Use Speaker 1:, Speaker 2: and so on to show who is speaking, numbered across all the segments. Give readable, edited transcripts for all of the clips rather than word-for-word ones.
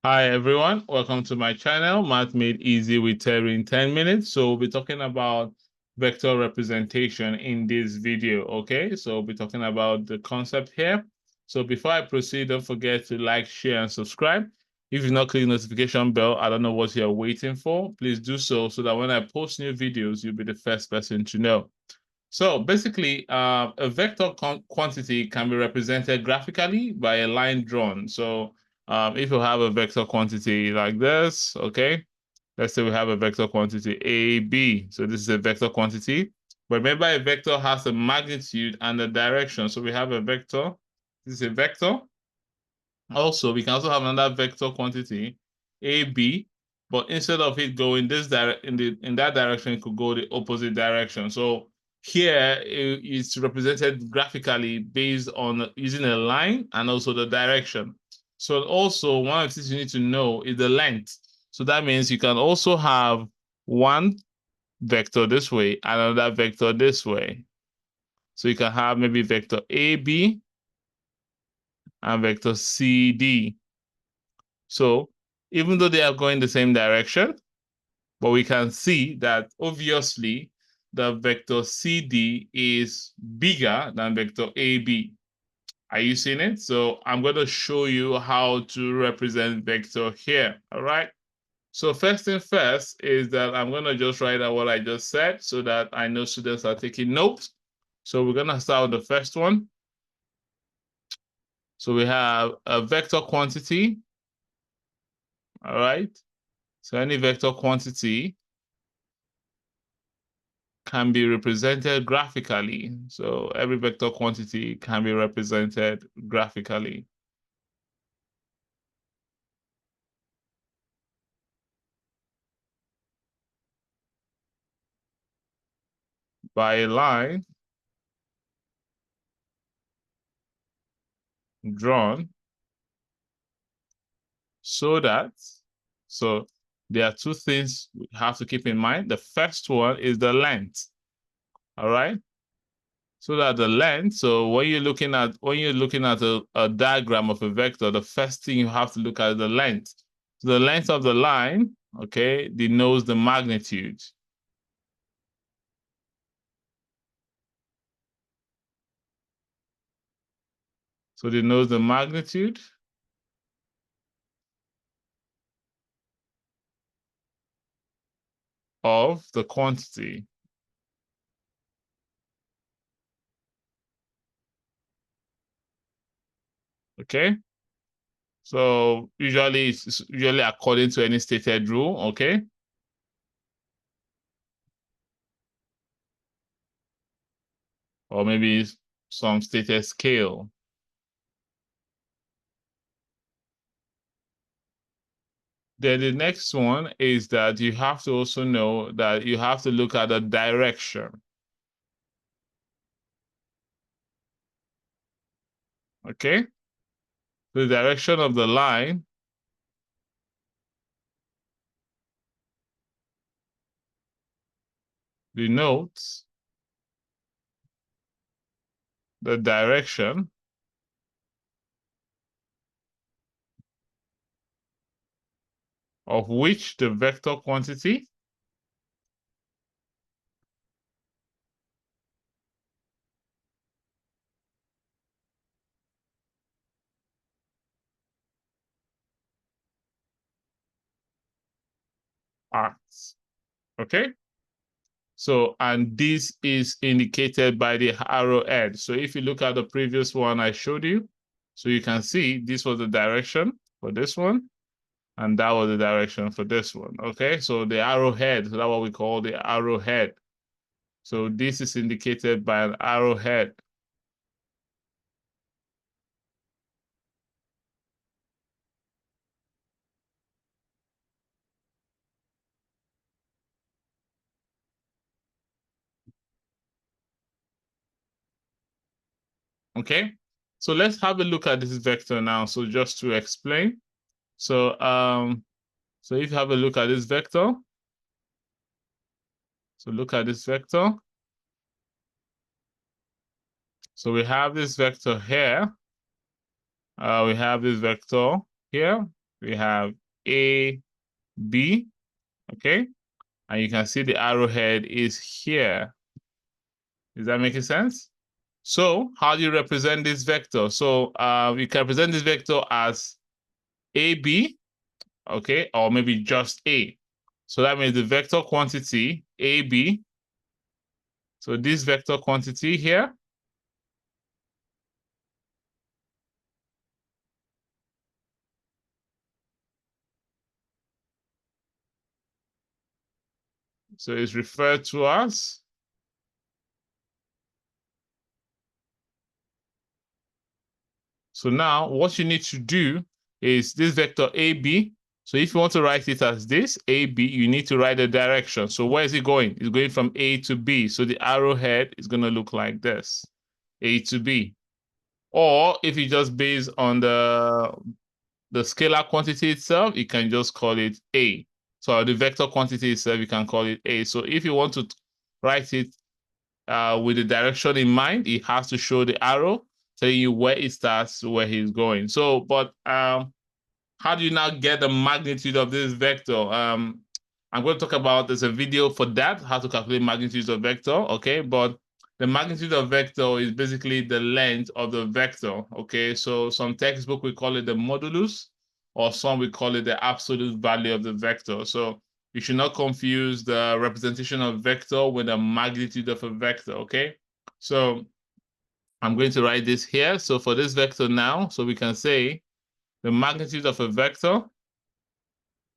Speaker 1: Hi everyone, welcome to my channel, Math Made Easy with Terry in 10 minutes. So we'll be talking about vector representation in this video, okay? So we'll be talking about the concept here. So before I proceed, don't forget to like, share, and subscribe. If you've not clicked the notification bell, I don't know what you're waiting for. Please do so that when I post new videos, you'll be the first person to know. So basically, a vector quantity can be represented graphically by a line drawn. So if you have a vector quantity like this, okay, let's say we have a vector quantity AB. So this is a vector quantity. But remember, a vector has a magnitude and a direction. So we have a vector. This is a vector. Also, we can also have another vector quantity, AB, but instead of it going this in that direction, it could go the opposite direction. So here it's represented graphically based on using a line and also the direction. So also one of the things you need to know is the length. So that means you can also have one vector this way, another vector this way. So you can have maybe vector AB and vector CD. So even though they are going the same direction, but we can see that obviously the vector CD is bigger than vector AB. Are you seeing it? So I'm going to show you how to represent vector here, all right? So first thing first is that I'm going to just write out what I just said so that I know students are taking notes. So we're going to start with the first one. So we have a vector quantity, all right? So any vector quantity can be represented graphically. So every vector quantity can be represented graphically. By a line drawn so there are two things we have to keep in mind. The first one is the length, all right? So that the length, so when you're looking at a diagram of a vector, the first thing you have to look at is the length. So the length of the line, okay, denotes the magnitude. So denotes the magnitude of the quantity. Okay. So usually it's usually according to any stated rule, okay? Or maybe some stated scale. Then the next one is that you have to also know that you have to look at the direction. Okay? The direction of the line denotes the direction of which the vector quantity acts. Okay? So, and this is indicated by the arrowhead. So if you look at the previous one I showed you, so you can see this was the direction for this one, and that was the direction for this one, okay? So the arrowhead, so that's what we call the arrowhead. So this is indicated by an arrowhead. Okay? So let's have a look at this vector now. So just to explain. So so if you have a look at this vector, so look at this vector. So we have this vector here. We have this vector here. we have A, B, okay? And you can see the arrowhead is here. Is that making sense? So how do you represent this vector? So you can represent this vector as AB, okay, or maybe just A. So that means the vector quantity AB, so this vector quantity here, so it's referred to as, so now what you need to do is this vector AB. So if you want to write it as this, AB, you need to write the direction. So where is it going? It's going from A to B. So the arrowhead is going to look like this, A to B. Or if you just base on the scalar quantity itself, you can just call it A. So the vector quantity itself, you can call it A. So if you want to write it with the direction in mind, it has to show the arrow telling you where it starts, where he's going. So, but how do you now get the magnitude of this vector? I'm going to talk about, there's a video for that, how to calculate magnitudes of vector, okay? But the magnitude of vector is basically the length of the vector, okay? So some textbook, we call it the modulus, or some we call it the absolute value of the vector. So you should not confuse the representation of vector with the magnitude of a vector, okay? So I'm going to write this here. So for this vector now, so we can say the magnitude of a vector,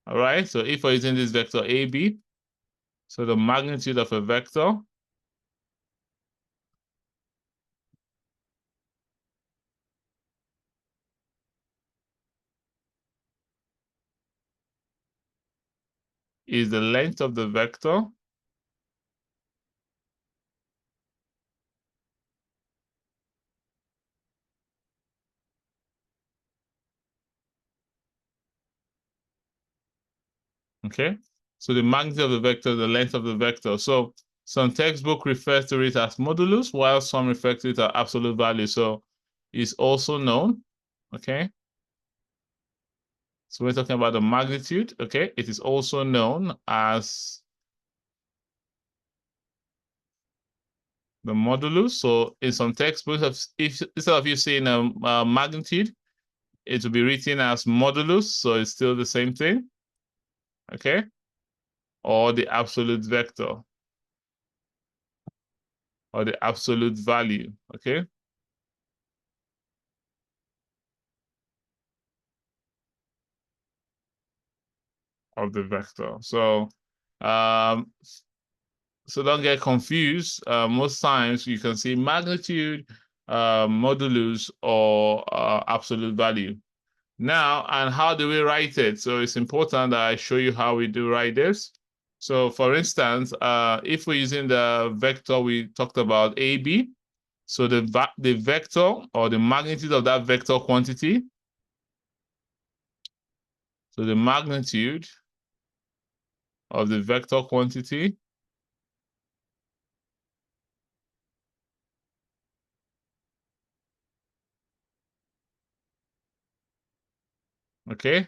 Speaker 1: all right? So if we're using this vector AB, so the magnitude of a vector is the length of the vector okay? So the magnitude of the vector, the length of the vector. So some textbook refers to it as modulus, while some refer to it as absolute value. So it's also known, okay? So we're talking about the magnitude, okay? It is also known as the modulus. So in some textbooks, if instead of you saying a magnitude, it will be written as modulus, so it's still the same thing, okay? Or the absolute vector, or the absolute value, okay? Of the vector. So, so don't get confused. Most times you can see magnitude, modulus, or absolute value. Now, and how do we write it? So it's important that I show you how we do write this. So for instance, if we're using the vector we talked about, AB, so the vector or the magnitude of that vector quantity, so the magnitude of the vector quantity okay, you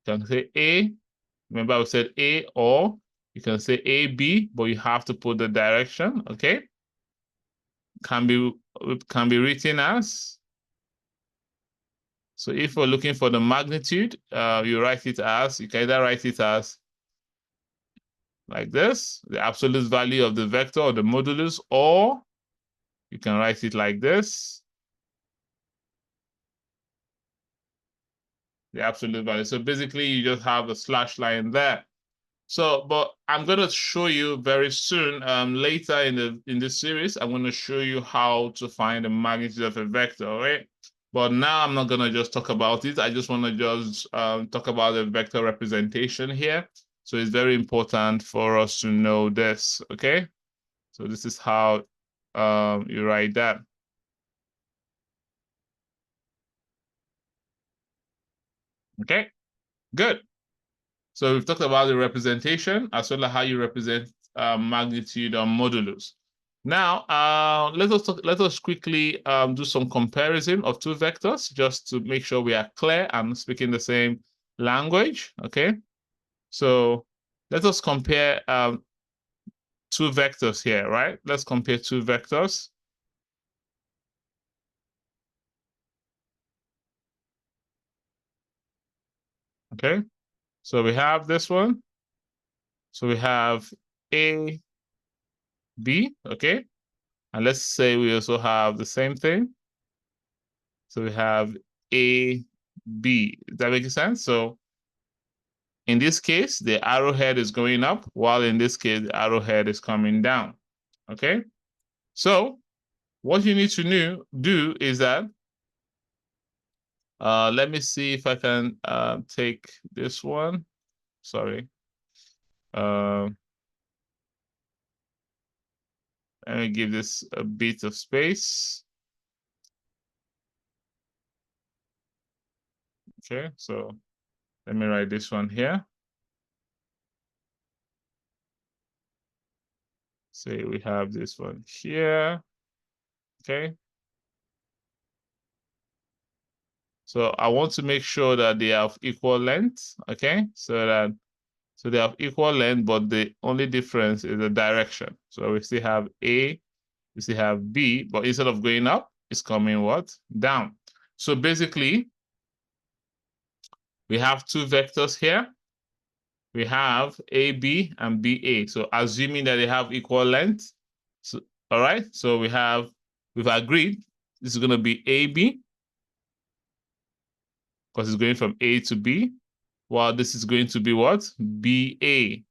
Speaker 1: can say A. Remember I said A, or you can say AB, but you have to put the direction, okay? Can be written as, so if we're looking for the magnitude, you write it as, you can either write it as like this, the absolute value of the vector or the modulus, or you can write it like this, the absolute value. So basically you just have a slash line there. So, but I'm going to show you very soon, later in this series, I'm going to show you how to find the magnitude of a vector, right? But now I'm not going to just talk about it. I just want to just talk about the vector representation here. So it's very important for us to know this, okay? So this is how you write that. Okay, good. So we've talked about the representation as well as how you represent magnitude or modulus. Now, let us quickly do some comparison of two vectors just to make sure we are clear and speaking the same language, okay? So let us compare two vectors here, right? Let's compare two vectors. Okay, so we have this one. So we have A, B, okay? And let's say we also have the same thing. So we have A, B. Does that make sense? So in this case, the arrowhead is going up, while in this case, the arrowhead is coming down, okay? So what you need to do is that, let me see if I can take this one. Sorry. Let me give this a bit of space. Okay, so let me write this one here. Say we have this one here. Okay. So I want to make sure that they have equal length. Okay, so they have equal length, but the only difference is the direction. So we still have A, we still have B, but instead of going up, it's coming what? Down. So basically, we have two vectors here. We have AB and BA. So assuming that they have equal length. So, all right, so we've agreed this is going to be AB because it's going from A to B, while this is going to be what? BA.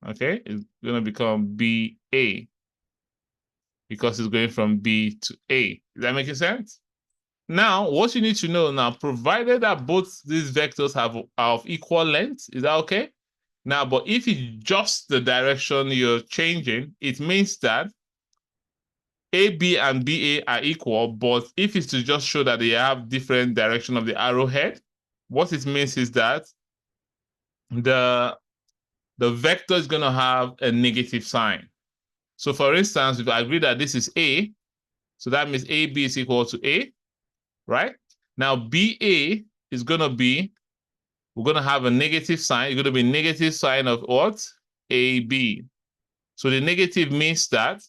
Speaker 1: Okay, it's going to become BA because it's going from B to A. Is that making sense? Now, what you need to know now, provided that both these vectors are of equal length, is that okay? Now, but if it's just the direction you're changing, it means that AB and BA are equal, but if it's to just show that they have different direction of the arrowhead, what it means is that the vector is going to have a negative sign. So for instance, if I agree that this is A, so that means AB is equal to A, right? Now BA is going to be, we're going to have a negative sign. It's going to be negative sign of what? AB. So the negative means that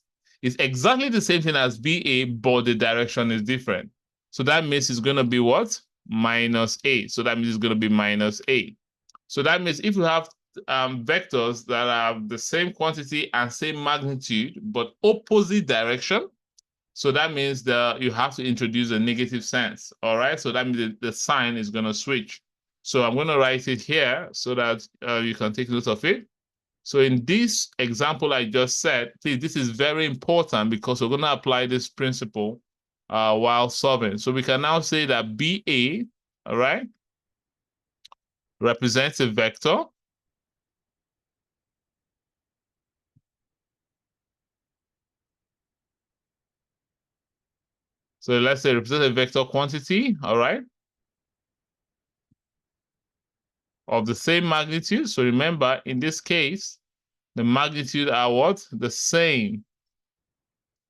Speaker 1: it's exactly the same thing as BA, but the direction is different. So that means it's going to be what? Minus A. So that means it's going to be minus A. So that means if you have vectors that have the same quantity and same magnitude, but opposite direction, so that means that you have to introduce a negative sense, all right? So that means the sign is going to switch. So I'm going to write it here so that you can take note of it. So in this example I just said, please, this is very important because we're going to apply this principle while solving. So we can now say that BA, all right, represents a vector. So let's say represent a vector quantity, all right, of the same magnitude. So remember, in this case, the magnitude are what? The same.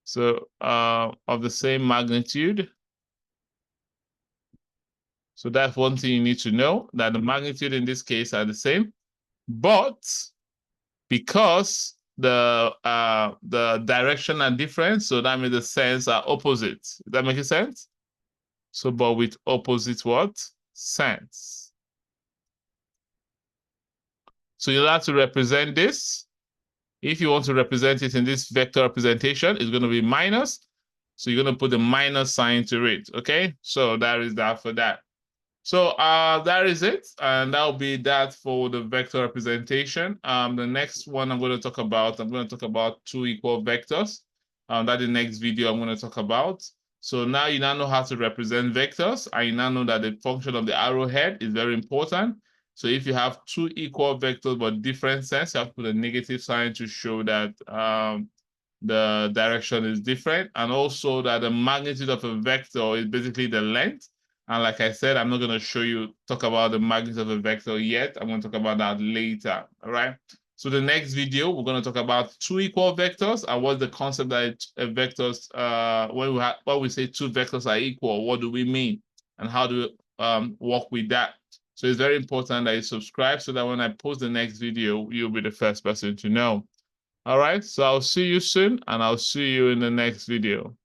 Speaker 1: So of the same magnitude. So that's one thing you need to know, that the magnitude in this case are the same, but because the direction are different, so that means the sense are opposite. Does that make sense? So, but with opposite what? Sense. So you'll have to represent this. If you want to represent it in this vector representation, it's going to be minus. So you're going to put the minus sign to it, okay? So that is that for that. So that is it, and that'll be that for the vector representation. The next one I'm going to talk about two equal vectors. That's the next video I'm going to talk about. So now you now know how to represent vectors, and you now know that the function of the arrowhead is very important. So if you have two equal vectors but different sense, you have to put a negative sign to show that the direction is different, and also that the magnitude of a vector is basically the length. And like I said, I'm not going to talk about the magnitude of a vector yet. I'm going to talk about that later, all right? So the next video, we're going to talk about two equal vectors and what's the concept that vectors, when we say two vectors are equal, what do we mean? And how do work with that. So it's very important that you subscribe so that when I post the next video, you'll be the first person to know. All right, so I'll see you soon, and I'll see you in the next video.